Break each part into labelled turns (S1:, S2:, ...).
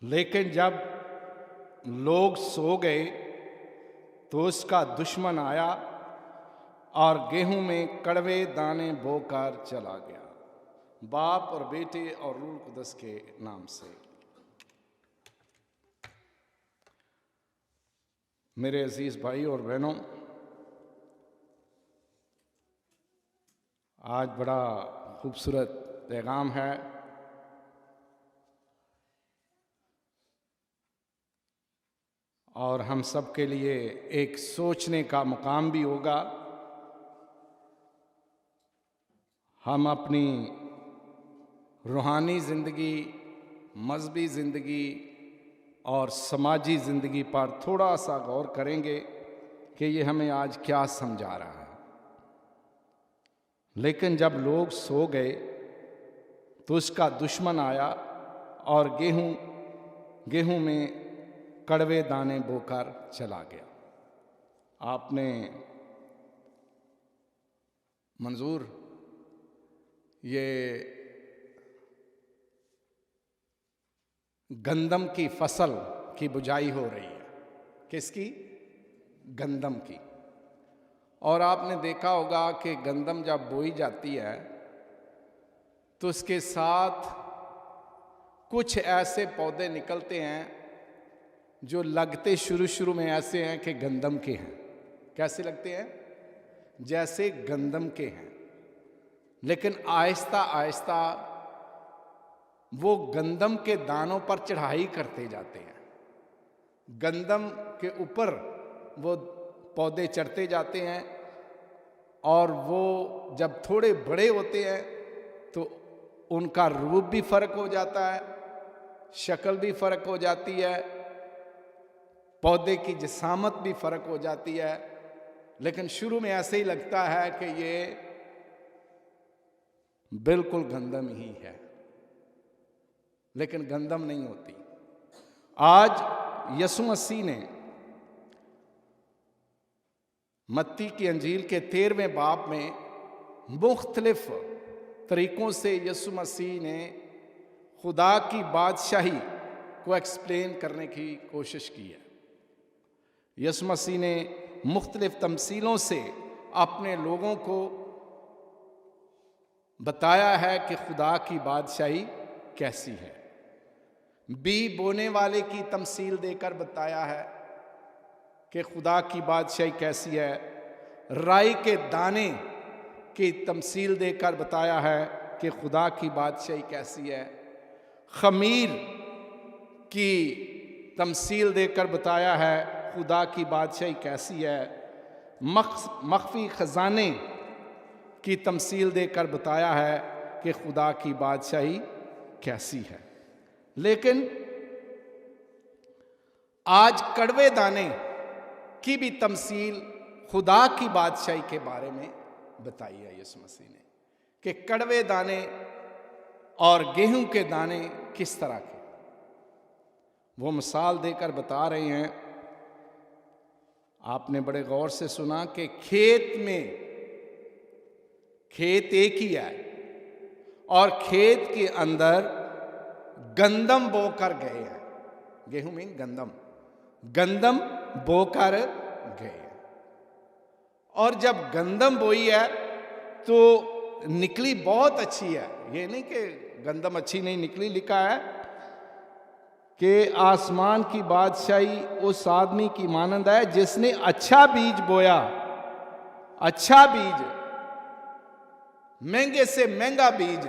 S1: लेकिन जब लोग सो गए तो उसका दुश्मन आया और गेहूं में कड़वे दाने बोकर चला गया। बाप और बेटे और रूह कुदस के नाम से। मेरे अजीज भाई और बहनों, आज बड़ा खूबसूरत पैगाम है। और हम सब के लिए एक सोचने का मुकाम भी होगा। हम अपनी रूहानी ज़िंदगी, मज़हबी ज़िंदगी और समाजी ज़िंदगी पर थोड़ा सा गौर करेंगे कि ये हमें आज क्या समझा रहा है। लेकिन जब लोग सो गए तो उसका दुश्मन आया और गेहूं में कड़वे दाने बोकर चला गया। आपने मंजूर ये गंदम की फसल की बुझाई हो रही है। किसकी? गंदम की। और आपने देखा होगा कि गंदम जब बोई जाती है तो उसके साथ कुछ ऐसे पौधे निकलते हैं जो लगते शुरू में ऐसे हैं कि गंदम के हैं। कैसे लगते हैं? जैसे गंदम के हैं, लेकिन आहिस्ता आहिस्ता वो गंदम के दानों पर चढ़ाई करते जाते हैं। गंदम के ऊपर वो पौधे चढ़ते जाते हैं और वो जब थोड़े बड़े होते हैं तो उनका रूप भी फर्क हो जाता है, शक्ल भी फर्क हो जाती है, पौधे की जिसामत भी फर्क हो जाती है। लेकिन शुरू में ऐसे ही लगता है कि ये बिल्कुल गंदम ही है, लेकिन गंदम नहीं होती। आज यीशु मसीह ने मत्ती की अंजील के 13वें बाब में मुख्तलिफ तरीकों से यीशु मसीह ने खुदा की बादशाही को एक्सप्लेन करने की कोशिश की है। यीशु मसीह ने मुख्तलिफ तमसीलों से अपने लोगों को बताया है कि खुदा की बादशाही कैसी है। बी बोने वाले की तमसील देकर बताया है कि खुदा की बादशाही कैसी है। राई के दाने की तमसील देकर बताया है कि खुदा की बादशाही कैसी है। खमीर की तमसील देकर बताया है खुदा की बादशाही कैसी है। मख्फी खजाने की तमसील देकर बताया है कि खुदा की बादशाही कैसी है। लेकिन आज कड़वे दाने की भी तमसील खुदा की बादशाही के बारे में बताई है यीशु मसीह ने कि कड़वे दाने और गेहूं के दाने किस तरह के। वो मिसाल देकर बता रहे हैं। आपने बड़े गौर से सुना कि खेत एक ही है और खेत के अंदर गंदम बोकर गए हैं। गेहूं में गंदम बोकर गए। और जब गंदम बोई है तो निकली बहुत अच्छी है। ये नहीं कि गंदम अच्छी नहीं निकली। लिखा है कि आसमान की बादशाही उस आदमी की मानंद है जिसने अच्छा बीज बोया। अच्छा बीज, महंगे से महंगा बीज,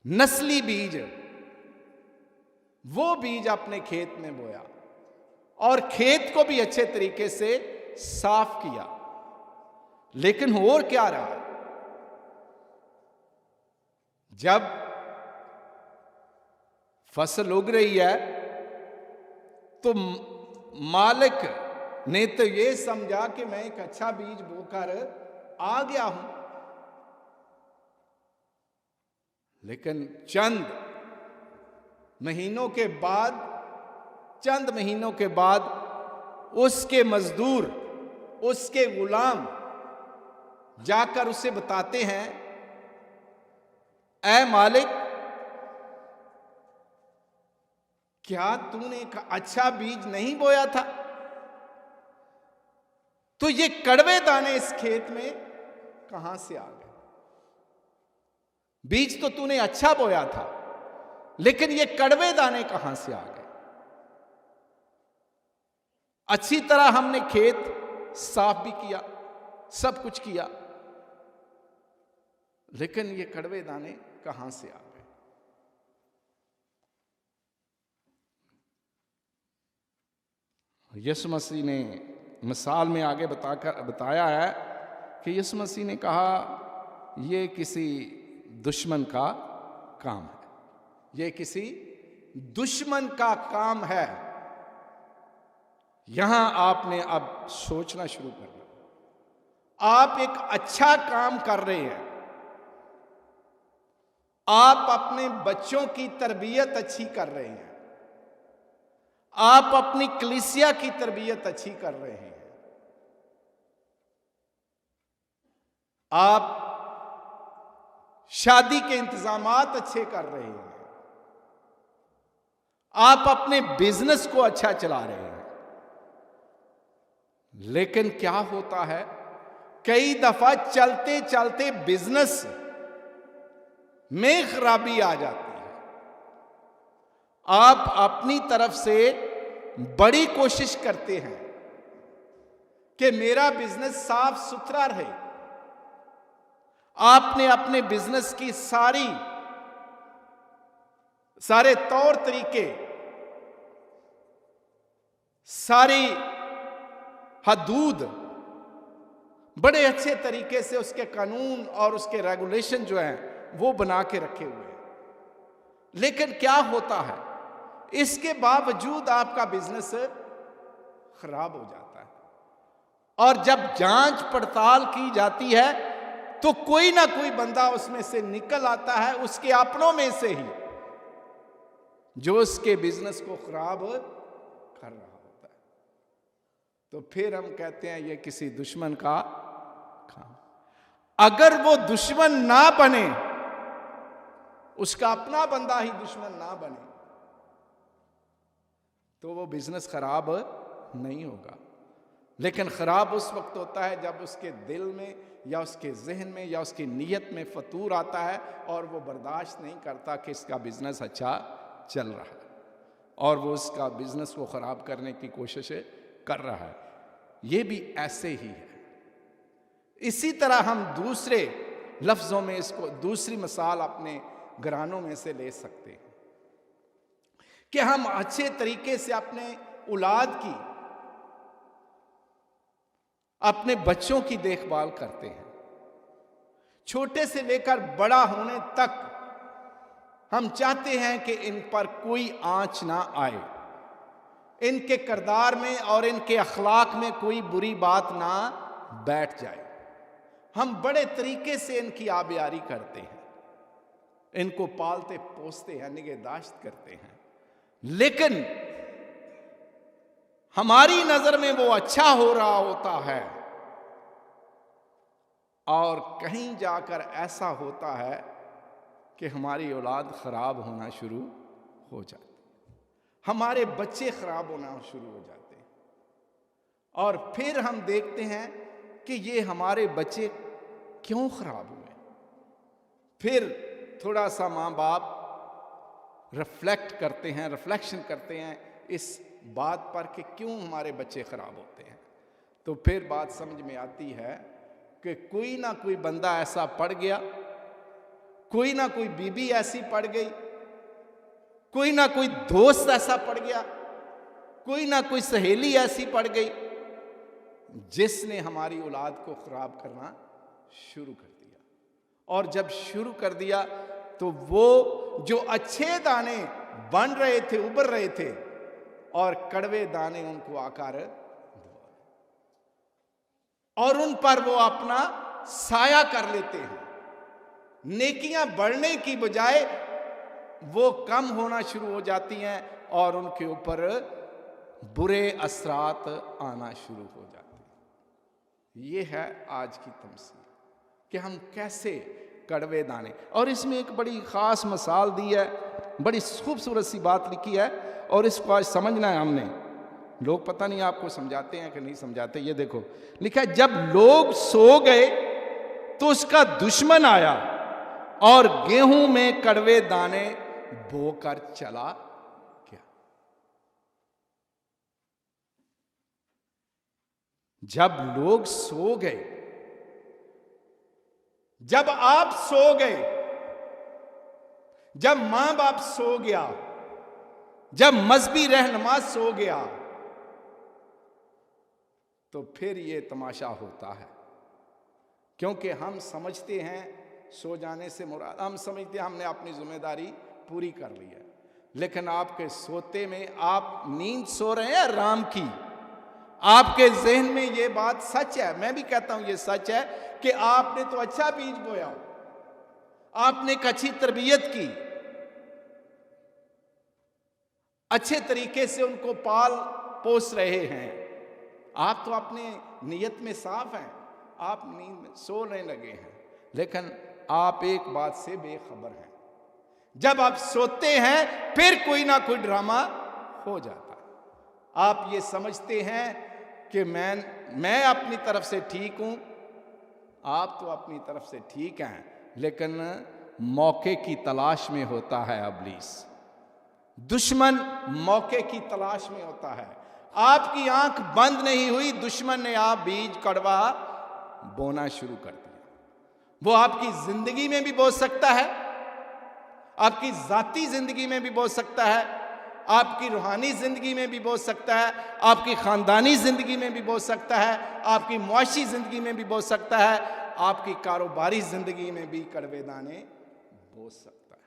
S1: नस्ली बीज, वो बीज अपने खेत में बोया और खेत को भी अच्छे तरीके से साफ किया। लेकिन और क्या रहा? जब फसल उग रही है तो मालिक ने तो ये समझा कि मैं एक अच्छा बीज बोकर आ गया हूं। लेकिन चंद महीनों के बाद उसके मजदूर, उसके गुलाम जाकर उसे बताते हैं, ऐ मालिक, क्या तूने एक अच्छा बीज नहीं बोया था? तो ये कड़वे दाने इस खेत में कहां से आ गए? बीज तो तूने अच्छा बोया था, लेकिन ये कड़वे दाने कहां से आ गए? अच्छी तरह हमने खेत साफ भी किया, सब कुछ किया, लेकिन ये कड़वे दाने कहां से आ गए? यीशु मसीह ने मिसाल में आगे बताया है कि यीशु मसीह ने कहा ये किसी दुश्मन का काम है, ये किसी दुश्मन का काम है। यहां आपने अब सोचना शुरू करना। आप एक अच्छा काम कर रहे हैं, आप अपने बच्चों की तरबियत अच्छी कर रहे हैं, आप अपनी कलीसिया की तरबियत अच्छी कर रहे हैं, आप शादी के इंतजामात अच्छे कर रहे हैं, आप अपने बिजनेस को अच्छा चला रहे हैं। लेकिन क्या होता है, कई दफा चलते चलते बिजनेस में खराबी आ जाती है। आप अपनी तरफ से बड़ी कोशिश करते हैं कि मेरा बिजनेस साफ सुथरा रहे। आपने अपने बिजनेस की सारे तौर तरीके, सारी हदूद बड़े अच्छे तरीके से, उसके कानून और उसके रेगुलेशन जो हैं वो बना के रखे हुए हैं। लेकिन क्या होता है, इसके बावजूद आपका बिजनेस खराब हो जाता है। और जब जांच पड़ताल की जाती है तो कोई ना कोई बंदा उसमें से निकल आता है, उसके अपनों में से ही, जो उसके बिजनेस को खराब कर रहा होता है। तो फिर हम कहते हैं ये किसी दुश्मन का काम। अगर वो दुश्मन ना बने, उसका अपना बंदा ही दुश्मन ना बने, तो वो बिजनेस खराब नहीं होगा। लेकिन खराब उस वक्त होता है जब उसके दिल में या उसके जहन में या उसकी नीयत में फतूर आता है और वो बर्दाश्त नहीं करता कि इसका बिजनेस अच्छा चल रहा है और वो उसका बिजनेस को खराब करने की कोशिश कर रहा है। ये भी ऐसे ही है। इसी तरह हम दूसरे लफ्जों में इसको, दूसरी मिसाल अपने घरानों में से ले सकते हैं कि हम अच्छे तरीके से अपने औलाद की, अपने बच्चों की देखभाल करते हैं। छोटे से लेकर बड़ा होने तक हम चाहते हैं कि इन पर कोई आंच ना आए, इनके किरदार में और इनके अखलाक में कोई बुरी बात ना बैठ जाए। हम बड़े तरीके से इनकी आबियारी करते हैं, इनको पालते पोसते हैं, निगहदाश्त करते हैं। लेकिन हमारी नजर में वो अच्छा हो रहा होता है और कहीं जाकर ऐसा होता है कि हमारी औलाद खराब होना शुरू हो जाती, हमारे बच्चे खराब होना शुरू हो जाते हैं। और फिर हम देखते हैं कि ये हमारे बच्चे क्यों खराब हुए। फिर थोड़ा सा माँ बाप रिफ्लेक्शन करते हैं इस बात पर कि क्यों हमारे बच्चे खराब होते हैं। तो फिर बात समझ में आती है कि कोई ना कोई बंदा ऐसा पड़ गया, कोई ना कोई बीबी ऐसी पड़ गई, कोई ना कोई दोस्त ऐसा पड़ गया, कोई ना कोई सहेली ऐसी पड़ गई जिसने हमारी औलाद को खराब करना शुरू कर दिया। और जब शुरू कर दिया तो वो जो अच्छे दाने बन रहे थे, उबर रहे थे, और कड़वे दाने उनको आकर और उन पर वो अपना साया कर लेते हैं। नेकियां बढ़ने की बजाय वो कम होना शुरू हो जाती हैं और उनके ऊपर बुरे असरात आना शुरू हो जाते हैं। ये है आज की तमसील कि हम कैसे कड़वे दाने। और इसमें एक बड़ी ख़ास मिसाल दी है बड़ी खूबसूरत सी बात लिखी है और इसको आज समझना है हमने। लोग पता नहीं आपको समझाते हैं कि नहीं समझाते। ये देखो लिखा है, जब लोग सो गए तो उसका दुश्मन आया और गेहूं में कड़वे दाने बोकर चला गया। जब लोग सो गए, जब आप सो गए, जब मां बाप सो गया, जब मजहबी रहनुमा सो गया, तो फिर ये तमाशा होता है। क्योंकि हम समझते हैं सो जाने से मुराद, हम समझते हैं हमने अपनी जिम्मेदारी पूरी कर ली है। लेकिन आपके सोते में आप नींद सो रहे हैं राम की। आपके जहन में ये बात सच है, मैं भी कहता हूं ये सच है कि आपने तो अच्छा बीज बोया, आपने एक अच्छी तरबियत की, अच्छे तरीके से उनको पाल पोस रहे हैं, आप तो अपने नियत में साफ हैं, आप नींद में सोने लगे हैं। लेकिन आप एक बात से बेखबर हैं, जब आप सोते हैं फिर कोई ना कोई ड्रामा हो जाता है। आप ये समझते हैं कि मैं अपनी तरफ से ठीक हूं, आप तो अपनी तरफ से ठीक हैं, लेकिन मौके की तलाश में होता है इब्लीस। दुश्मन मौके की तलाश में होता है। आपकी आंख बंद नहीं हुई, दुश्मन ने आप बीज कड़वा बोना शुरू कर दिया। वो आपकी जिंदगी में भी बो सकता है, आपकी जाती जिंदगी में भी बो सकता है, आपकी रूहानी जिंदगी में भी बो सकता है, आपकी खानदानी जिंदगी में भी बो सकता है, आपकी मुआशी जिंदगी में भी बो सकता है, आपकी कारोबारी जिंदगी में भी कड़वे दाने बो सकता है।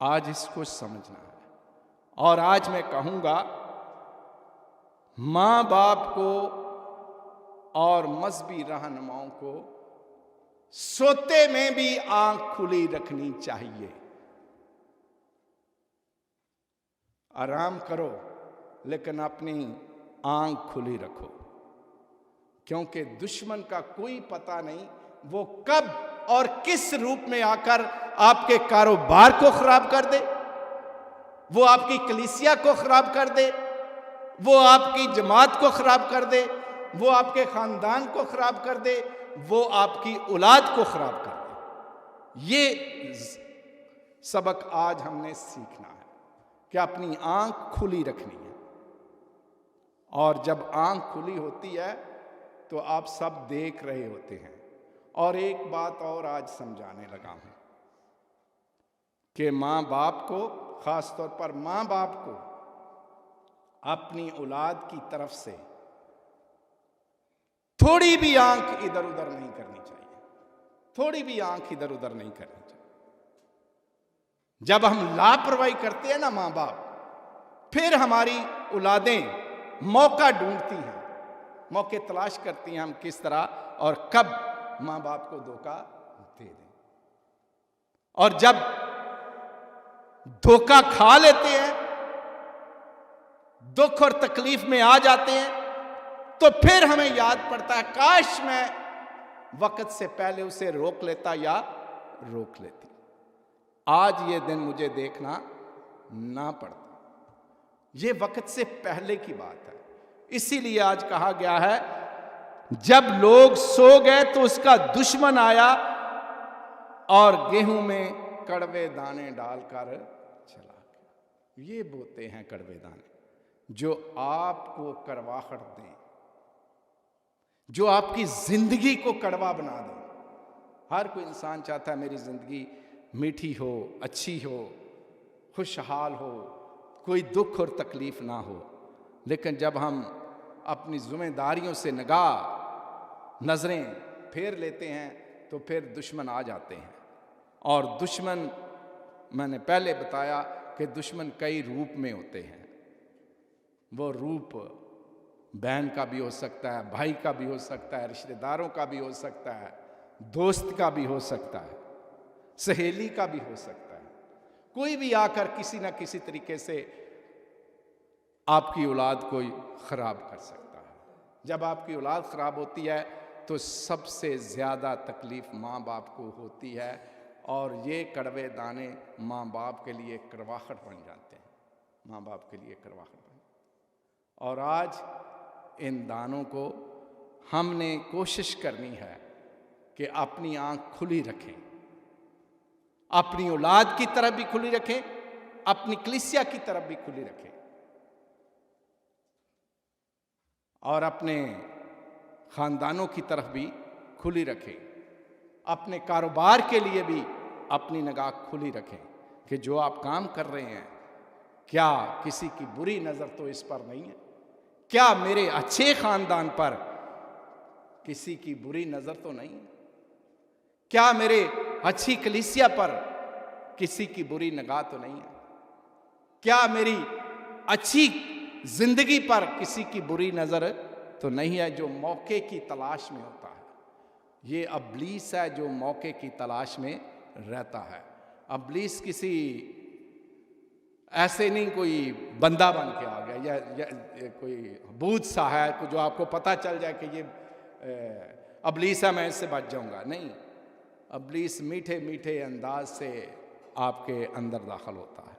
S1: आज इसको समझना है। और आज मैं कहूंगा मां बाप को और मजहबी रहनुमाओं को सोते में भी आंख खुली रखनी चाहिए। आराम करो लेकिन अपनी आंख खुली रखो, क्योंकि दुश्मन का कोई पता नहीं वो कब और किस रूप में आकर आपके कारोबार को खराब कर दे, वो आपकी कलीसिया को खराब कर दे, वो आपकी जमात को खराब कर दे, वो आपके खानदान को खराब कर दे, वो आपकी औलाद को खराब कर दे। ये सबक आज हमने सीखना है कि अपनी आंख खुली रखनी है। और जब आंख खुली होती है तो आप सब देख रहे होते हैं। और एक बात और आज समझाने लगा हूं कि मां बाप को, खास तौर पर मां बाप को अपनी औलाद की तरफ से थोड़ी भी आंख इधर उधर नहीं करनी चाहिए, थोड़ी भी आंख इधर उधर नहीं करनी चाहिए। जब हम लापरवाही करते हैं ना मां बाप, फिर हमारी औलादें मौका ढूंढती हैं, मौके तलाश करती हैं हम किस तरह और कब मां बाप को धोखा दे दें। और जब धोखा खा लेते हैं, दुख और तकलीफ में आ जाते हैं, तो फिर हमें याद पड़ता है काश मैं वक्त से पहले उसे रोक लेता या रोक लेती। आज ये दिन मुझे देखना ना पड़ता। ये वक्त से पहले की बात है। इसीलिए आज कहा गया है जब लोग सो गए तो उसका दुश्मन आया और गेहूं में कड़वे दाने डालकर चला गया। ये बोते हैं कड़वे दाने जो आपको कड़वाहट दें, जो आपकी जिंदगी को कड़वा बना दें। हर कोई इंसान चाहता है मेरी जिंदगी मीठी हो, अच्छी हो, खुशहाल हो, कोई दुख और तकलीफ ना हो। लेकिन जब हम अपनी जिम्मेदारियों से नजरें फेर लेते हैं तो फिर दुश्मन आ जाते हैं। और दुश्मन, मैंने पहले बताया कि दुश्मन कई रूप में होते हैं। वो रूप बहन का भी हो सकता है, भाई का भी हो सकता है, रिश्तेदारों का भी हो सकता है, दोस्त का भी हो सकता है, सहेली का भी हो सकता है। कोई भी आकर किसी ना किसी तरीके से आपकी औलाद को खराब कर सकता है। जब आपकी औलाद खराब होती है तो सबसे ज़्यादा तकलीफ माँ बाप को होती है और ये कड़वे दाने माँ बाप के लिए करवाहट बन जाते हैं, माँ बाप के लिए करवाहट बन। और आज इन दानों को हमने कोशिश करनी है कि अपनी आंख खुली रखें, अपनी औलाद की तरफ भी खुली रखें, अपनी कलीसिया की तरफ भी खुली रखें, और अपने खानदानों की तरफ भी खुली रखें, अपने कारोबार के लिए भी अपनी निगाह खुली रखें कि जो आप काम कर रहे हैं क्या किसी की बुरी नज़र तो इस पर नहीं है, क्या मेरे अच्छे खानदान पर किसी की बुरी नज़र तो नहीं है, क्या मेरे अच्छी कलीसिया पर किसी की बुरी निगाह तो नहीं है, क्या मेरी अच्छी जिंदगी पर किसी की बुरी नज़र तो नहीं है। जो मौके की तलाश में होता है, ये इब्लीस है जो मौके की तलाश में रहता है। इब्लीस किसी ऐसे नहीं कोई बंदा बन के आ गया या कोई भूत सा है जो आपको पता चल जाए कि ये इब्लीस है, मैं इससे बच जाऊंगा। नहीं, इब्लीस मीठे मीठे अंदाज से आपके अंदर दाखिल होता है।